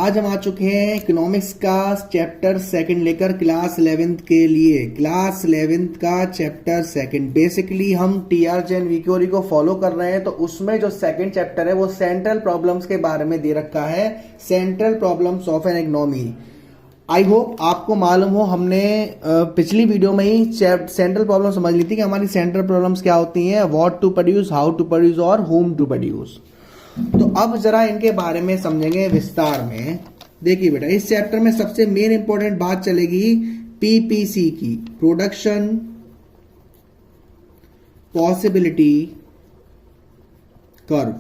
आज हम आ चुके हैं इकोनॉमिक्स का चैप्टर सेकंड लेकर क्लास 11th के लिए। क्लास 11th का चैप्टर सेकंड, बेसिकली हम टीआर जैन वीक्योरी को फॉलो कर रहे हैं। तो उसमें जो सेकंड चैप्टर है वो सेंट्रल प्रॉब्लम्स के बारे में दे रखा है, central problems of an economy. I hope आपको मालूम हो, हमने पिछली वीडियो में ही सेंट्रल प्रॉब्लम समझ ली थी कि हमारी सेंट्रल प्रॉब्लम्स क्या होती हैं, what to produce, how to produce और होम टू प्रोड्यूस। तो अब जरा इनके बारे में समझेंगे विस्तार में। देखिए बेटा, इस चैप्टर में सबसे मेन इंपॉर्टेंट बात चलेगी पीपीसी की, प्रोडक्शन पॉसिबिलिटी कर्व।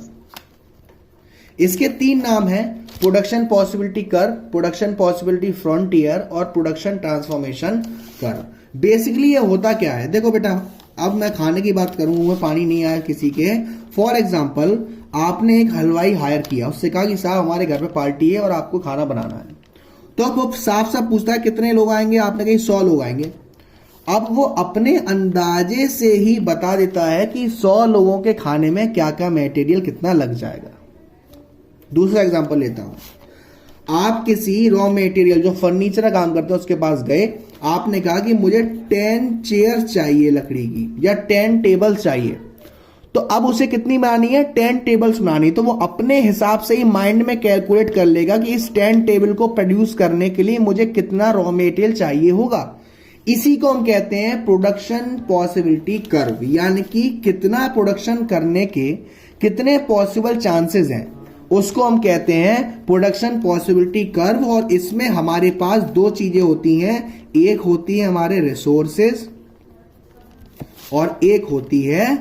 इसके तीन नाम हैं, production possibility curve, production possibility frontier और प्रोडक्शन ट्रांसफॉर्मेशन कर्व। बेसिकली ये होता क्या है, देखो बेटा, अब मैं खाने की बात करूं, मुंह में पानी नहीं आया किसी के। फॉर एग्जाम्पल, आपने एक हलवाई हायर किया, उससे कहा कि साहब हमारे घर पे पार्टी है और आपको खाना बनाना है। तो अब वो साफ साफ पूछता है कितने लोग आएंगे, आपने कही 100 लोग आएंगे। अब वो अपने अंदाजे से ही बता देता है कि 100 लोगों के खाने में क्या क्या मटेरियल कितना लग जाएगा। दूसरा एग्जांपल लेता हूं, आप किसी रॉ मटेरियल जो फर्नीचर का काम करते हैं उसके पास गए, आपने कहा कि मुझे 10 चेयर चाहिए लकड़ी की या 10 टेबल चाहिए। तो अब उसे कितनी बनानी है, 10 टेबल्स बनानी। तो वो अपने हिसाब से ही माइंड में कैलकुलेट कर लेगा कि इस 10 टेबल को प्रोड्यूस करने के लिए मुझे कितना रॉ मटेरियल चाहिए होगा। इसी को हम कहते हैं प्रोडक्शन पॉसिबिलिटी कर्व, यानी कि कितना प्रोडक्शन करने के कितने पॉसिबल चांसेस हैं, उसको हम कहते हैं प्रोडक्शन पॉसिबिलिटी कर्व। और इसमें हमारे पास दो चीजें होती हैं, एक होती है हमारे रिसोर्सेज और एक होती है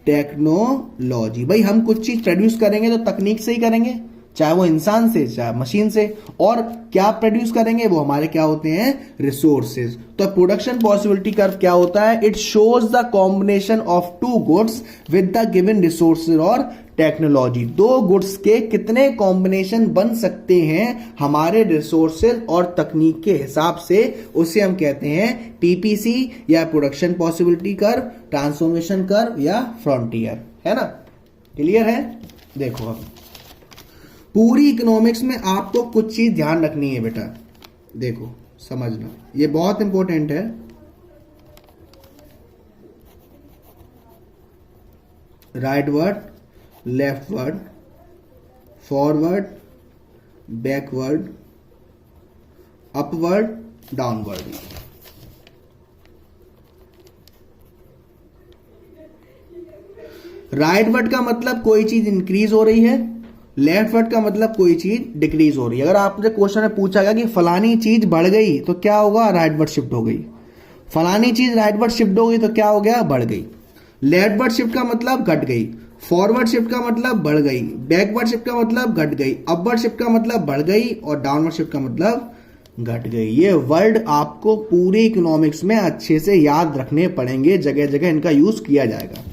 टेक्नोलॉजी। भाई हम कुछ चीज प्रोड्यूस करेंगे तो तकनीक से ही करेंगे, चाहे वो इंसान से चाहे मशीन से। और क्या प्रोड्यूस करेंगे, वो हमारे क्या होते हैं, रिसोर्सेज। तो प्रोडक्शन पॉसिबिलिटी कर्व क्या होता है, it shows the combination of two goods with the given resources और टेक्नोलॉजी। दो गुड्स के कितने कॉम्बिनेशन बन सकते हैं हमारे रिसोर्सेज और तकनीक के हिसाब से, उसे हम कहते हैं पीपीसी या production possibility curve, transformation curve या फ्रंटियर। है ना, क्लियर है। देखो अब पूरी इकोनॉमिक्स में आपको कुछ चीज ध्यान रखनी है बेटा, देखो समझना, ये बहुत इंपॉर्टेंट है। Rightward, leftward, forward, backward, upward, downward. Rightward का मतलब कोई चीज इंक्रीज हो रही है, लेफ्टवर्ड का मतलब कोई चीज डिक्रीज हो रही है। अगर आपसे क्वेश्चन में पूछा गया कि फलानी चीज बढ़ गई तो क्या होगा, राइटवर्ड शिफ्ट हो गई। फलानी चीज राइटवर्ड शिफ्ट हो गई तो क्या हो गया, बढ़ गई। लेफ्टवर्ड शिफ्ट का मतलब घट गई, फॉरवर्ड शिफ्ट का मतलब बढ़ गई, बैकवर्ड शिफ्ट का मतलब घट गई, अपवर्ड शिफ्ट का मतलब बढ़ गई और डाउनवर्ड शिफ्ट का मतलब घट गई। ये वर्ड आपको पूरी इकोनॉमिक्स में अच्छे से याद रखने पड़ेंगे, जगह जगह इनका यूज किया जाएगा।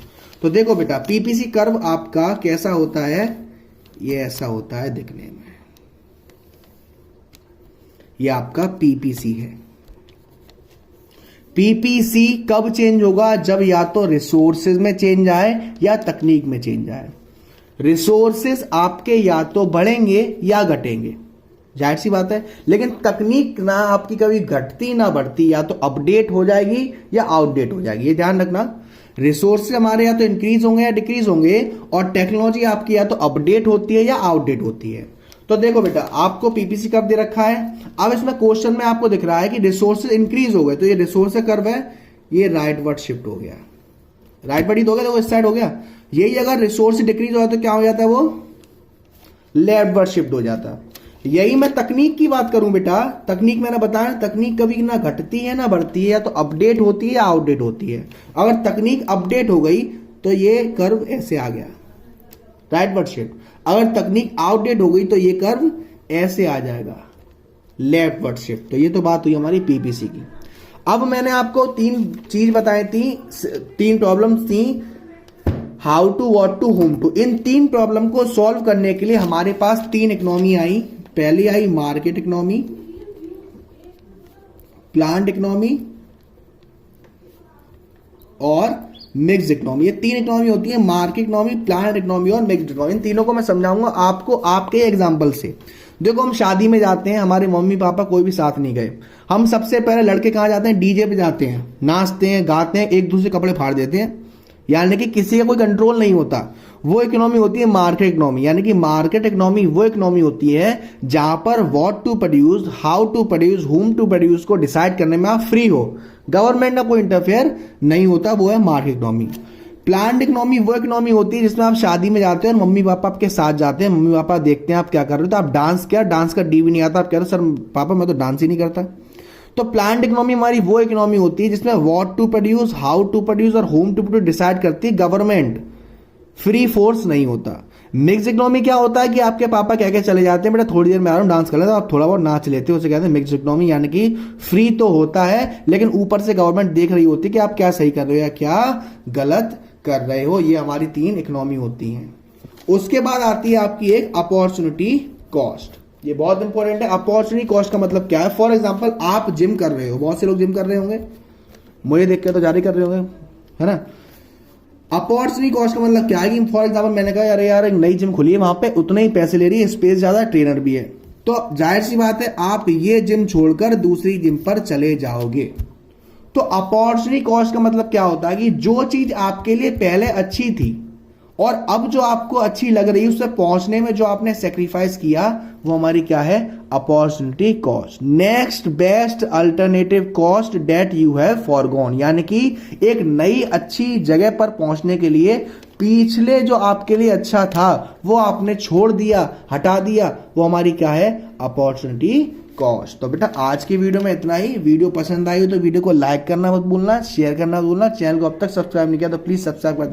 तो देखो बेटा, पीपीसी कर्व आपका कैसा होता है, ये ऐसा होता है दिखने में, ये आपका पीपीसी है। पीपीसी कब चेंज होगा, जब या तो रिसोर्सेज में चेंज आए या तकनीक में चेंज आए। रिसोर्सेज आपके या तो बढ़ेंगे या घटेंगे, जाहिर सी बात है। लेकिन तकनीक ना आपकी कभी घटती ना बढ़ती, या तो अपडेट हो जाएगी या आउटडेट हो जाएगी, ये ध्यान रखना। रिसोर्सेज हमारे या तो इंक्रीज होंगे या डिक्रीज होंगे, और टेक्नोलॉजी आपकी या तो अपडेट होती है या आउटडेट होती है। तो देखो बेटा, आपको पीपीसी कर्व दे रखा है। अब इसमें क्वेश्चन में आपको दिख रहा है कि रिसोर्सेज इंक्रीज हो गए, तो ये रिसोर्सेज कर्व है, ये राइटवर्ड शिफ्ट हो गया, राइटवर्ड ही तो हो गया, तो इस साइड हो गया। यही अगर रिसोर्स डिक्रीज हो जाता तो क्या हो जाता है, वो लेफ्टवर्ड शिफ्ट हो जाता। यही मैं तकनीक की बात करूं बेटा, तकनीक मैंने बताया, तकनीक कभी ना घटती है ना बढ़ती है, या तो अपडेट होती है या आउटडेट होती है। अगर तकनीक अपडेट हो गई तो ये कर्व ऐसे आ गया, राइटवर्ड शिफ्ट। अगर तकनीक आउटडेट हो गई तो ये कर्व ऐसे आ जाएगा, लेफ्टवर्ड शिफ्ट। तो ये तो बात हुई हमारी पीपीसी की। अब मैंने आपको तीन चीज बताई थी, तीन प्रॉब्लम्स थी, how to, what to, whom to. इन तीन प्रॉब्लम को सॉल्व करने के लिए हमारे पास तीन इकोनॉमी आई। पहली आई मार्केट इकोनॉमी, प्लांट इकोनॉमी और मिक्स्ड इकोनॉमी। ये तीन इकोनॉमी होती है, मार्केट इकोनॉमी, प्लान्ड इकोनॉमी और मिक्स्ड इकोनॉमी। इन तीनों को मैं समझाऊंगा आपको आपके एग्जाम्पल से। देखो हम शादी में जाते हैं, हमारे मम्मी पापा कोई भी साथ नहीं गए, हम सबसे पहले लड़के कहाँ जाते हैं, डीजे पे जाते हैं, नाचते हैं, गाते हैं, एक दूसरे कपड़े फाड़ देते हैं, यानी कि किसी का कोई कंट्रोल नहीं होता। वो इकोनॉमी होती है मार्केट इकोनॉमी। यानी कि मार्केट इकोनॉमी वो इकोनॉमी होती है जहां पर what to produce, how to produce, whom to produce को डिसाइड करने में आप फ्री हो, गवर्नमेंट का कोई इंटरफेयर नहीं होता, वो है मार्केट इकोनॉमी। प्लान्ड इकोनॉमी वो इकोनॉमी होती है जिसमें आप शादी में जाते हैं और मम्मी पापा आपके साथ जाते हैं, मम्मी पापा देखते हैं आप क्या कर रहे हो, तो आप डांस का डी भी नहीं आता, आप कह रहे हो सर पापा मैं तो डांस ही नहीं करता। तो प्लान्ड इकोनॉमी हमारी वो इकोनॉमी होती है जिसमें what to produce, how to produce और होम टू प्रोड्यूस डिसाइड करती है गवर्नमेंट, फ्री फोर्स नहीं होता। मिक्स इकोनॉमी क्या होता है कि आपके पापा कह के चले जाते हैं बेटा थोड़ी देर में आ रहा हूं डांस कर लेते, तो आप थोड़ा बहुत नाच लेते हो, उसे कहते हैं मिक्स इकोनॉमी। यानी कि फ्री तो होता है लेकिन ऊपर से गवर्नमेंट देख रही होती है कि आप क्या सही कर रहे हो या क्या गलत कर रहे हो। ये हमारी तीन इकोनॉमी होती हैं। उसके बाद आती है आपकी एक अपॉर्चुनिटी कॉस्ट। ये बहुत इंपॉर्टेंट है। अपॉर्चुनिटी कॉस्ट का मतलब क्या है? फॉर एग्जांपल आप जिम कर रहे हो, बहुत से लोग जिम कर रहे होंगे, मुझे देख के तो जारी कर रहे होंगे, है ना। अपॉर्चुनिटी कॉस्ट का मतलब क्या है कि फॉर एग्जांपल मैंने कहा अरे यार एक नई जिम खुली है, वहां पे उतने ही पैसे ले रही है, स्पेस ज्यादा, ट्रेनर भी है, तो जाहिर सी बात है आप ये जिम छोड़कर दूसरी जिम पर चले जाओगे। तो अपॉर्चुनिटी कॉस्ट का मतलब क्या होता है कि जो चीज आपके लिए पहले अच्छी थी और अब जो आपको अच्छी लग रही है उससे पहुंचने में जो आपने सेक्रीफाइस किया वो हमारी क्या है? Opportunity cost. Next best alternative cost that you have forgone, यानी कि एक नई अच्छी जगह पर पहुंचने के लिए पिछले जो आपके लिए अच्छा था वो आपने छोड़ दिया, हटा दिया, वो हमारी क्या है? Opportunity cost. तो बेटा आज की वीडियो में इतना ही। वीडियो पसंद आई हो तो वीडियो को लाइक करना मत भूलना, शेयर करना मत भूलना, चैनल को अब तक सब्सक्राइब नहीं किया तो प्लीज सब्सक्राइब कर